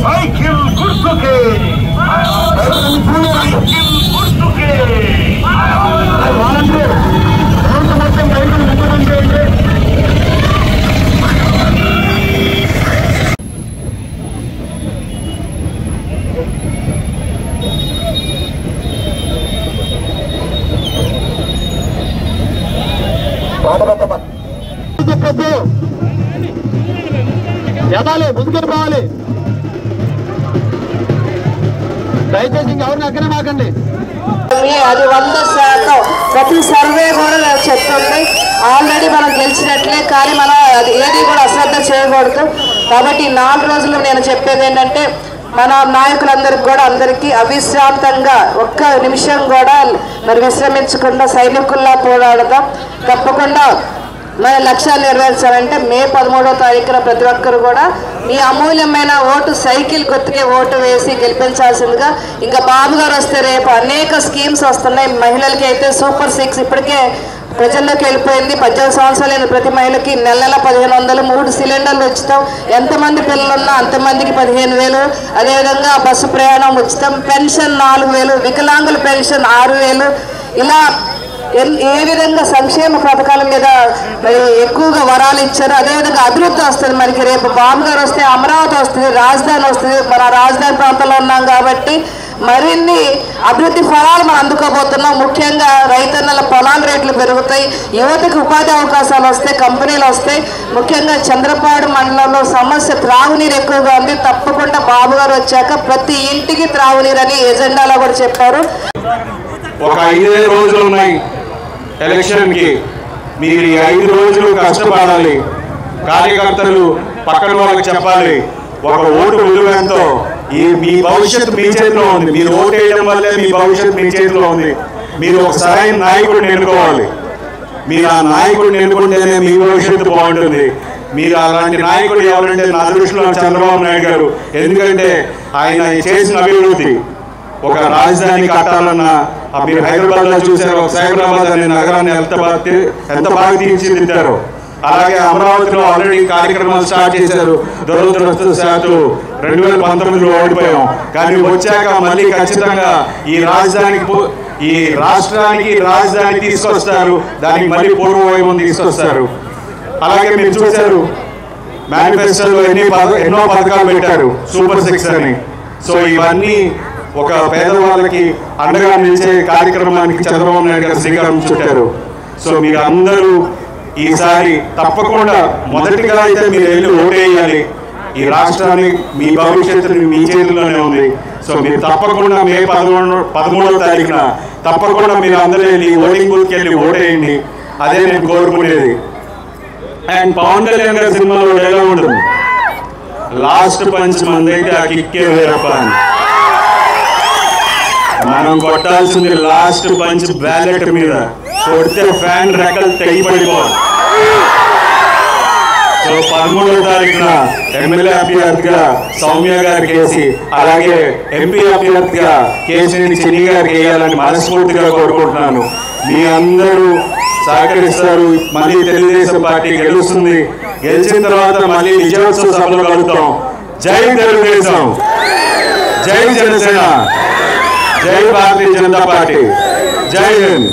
Cycle గుర్తుకే ఎదాలి ముందుకెళ్ళి పోవాలి. దయచేసి ఎవరిని అక్కడే మాకండి. అది 100% ప్రతి సర్వే కూడా చెప్తుంది. ఆల్రెడీ మనం గెలిచినట్లే, కానీ మనం అది ఏది కూడా అశ్రద్ధ చేయకూడదు. కాబట్టి 4 రోజులు నేను చెప్పేది ఏంటంటే మన నాయకులందరికీ కూడా అందరికీ అవిశ్రాంతంగా ఒక్క నిమిషం కూడా మరి విశ్రమించకుండా సైనికుల్లా పోరాడదాం. తప్పకుండా మన లక్ష్యాలు నెరవేర్చాలంటే మే 13వ తారీఖున ప్రతి ఒక్కరు కూడా మీ అమూల్యమైన ఓటు సైకిల్ గుర్తుకే ఓటు వేసి గెలిపించాల్సిందిగా. ఇంకా బాబు గారు వస్తే రేపు అనేక స్కీమ్స్ వస్తున్నాయి. మహిళలకి అయితే సూపర్ 6 ఇప్పటికే ప్రజల్లోకి వెళ్ళిపోయింది. 18 సంవత్సరాలైన ప్రతి మహిళకి నెల 1500, 3 సిలిండర్లు ఉచితం. ఎంతమంది పిల్లలున్నా అంతమందికి 15,000. అదేవిధంగా బస్సు ప్రయాణం ఉచితం, పెన్షన్ 4,000, వికలాంగుల పెన్షన్ 6,000. ఇలా ఏ విధంగా సంక్షేమ పథకాల మీద మరి ఎక్కువగా వరాలు ఇచ్చారు. అదేవిధంగా అభివృద్ధి వస్తుంది. మనకి రేపు బాబు గారు వస్తే అమరావతి వస్తుంది, రాజధాని వస్తుంది. మన రాజధాని ప్రాంతంలో ఉన్నాం కాబట్టి మరిన్ని అభివృద్ధి ఫలాలు మనం అందుకోబోతున్నాం. ముఖ్యంగా రైతన్నల పొలాల రేట్లు పెరుగుతాయి, యువతకు ఉపాధి అవకాశాలు వస్తాయి, కంపెనీలు వస్తాయి. ముఖ్యంగా చంద్రపాడు మండలంలో సమస్య త్రాగునీరు ఎక్కువగా ఉంది. తప్పకుండా బాబు గారు వచ్చాక ప్రతి ఇంటికి త్రాగునీరు అని ఎజెండాలో కూడా చెప్పారు. ఒక 5 రోజులు ఉన్నాయి ఎలక్షన్కి. మీరు ఈ 5 రోజులు కష్టపడాలి. కార్యకర్తలు పక్కన వాళ్ళకి చెప్పాలి ఒక ఓటు విలువ ఎంతో. మీ భవిష్యత్తు మీ చేతిలో ఉంది. మీరు ఓటు వేయడం వల్లే మీ భవిష్యత్తు మీ చేతిలో ఉంది. మీరు ఒక సరైన నాయకుడిని ఎన్నుకోవాలి. మీరు ఆ నాయకుడిని ఎన్నుకుంటేనే మీ భవిష్యత్తు బాగుంటుంది. మీరు అలాంటి నాయకుడు ఎవరంటే నా దృష్టిలో చంద్రబాబు నాయుడు గారు. ఎందుకంటే ఆయన చేసిన అభివృద్ధి, ఒక రాజధాని కట్టాలన్నా మీరు హైదరాబాద్లో చూశారు, సైబరాబాద్ అనే నగరాన్ని ఎంత బాగా తీర్చిదిద్దారు. అలాగే అమరావతిలో ఆల్రెడీ కార్యక్రమాలు స్టార్ట్ చేశారు. దురదృష్టవశాత్తు 2019లో ఓడిపోయాం. కానీ వచ్చాక మళ్ళీ ఖచ్చితంగా ఈ రాష్ట్రానికి రాజధాని తీసుకొస్తారు. దానికి మళ్ళీ పూర్వ వైభవం తీసుకొస్తారు. అలాగే మీరు చూశారు మేనిఫెస్టోలో ఎన్నో పథకాలు పెట్టారు, సూపర్ 6 అని. సో ఇవన్నీ ఒక పేదవాళ్ళకి అండగా నిలిచే కార్యక్రమానికి చంద్రబాబు నాయుడు గారు శ్రీకారం చుట్టారు. సో మీరు అందరూ ఈసారి తప్పకుండా మొదటిగా అయితే మీరు వెళ్ళి ఓటేయాలి. ఈ రాష్ట్రాన్ని, మీ భవిష్యత్తుని మీ చేతుల్లోనే ఉంది. సో మీరు తప్పకుండా మే 13వ తారీఖున తప్పకుండా మీరు అందరూ వెళ్ళి ఓటింగ్ బూత్కి వెళ్ళి ఓటేయండి. అదే నేను కోరుకునేది. అండ్ పవన్ కళ్యాణ్ గారి సినిమాలో ఎలా ఉంటుంది, లాస్ట్ పంచ్ మంది అయితే ఆ కిక్కే వేరప్ప అని. మనం కొట్టాల్సింది లాస్ట్ పంచ్ బ్యాలెట్ మీద. కొడితే ఫ్యాన్ రెక్కలు తెగిపడిపోవాలి. సో 13వ తారీఖున ఎమ్మెల్యే అభ్యర్థిగా సౌమ్య గారికి వేసి, అలాగే ఎంపీ అభ్యర్థిగా కేశినేని చిన్ని గారికి వేయాలని మనస్ఫూర్తిగా కోరుకుంటున్నాను. మీ అందరూ సహకరిస్తారు. మళ్ళీ తెలుగుదేశం పార్టీ గెలుస్తుంది. గెలిచిన తర్వాత మళ్ళీ విజయోత్సవ సభలో కలుగుతాం. జై తెలుగుదేశం, జై జనసేన, జై భారతీయ జనతా పార్టీ, జై హింద్.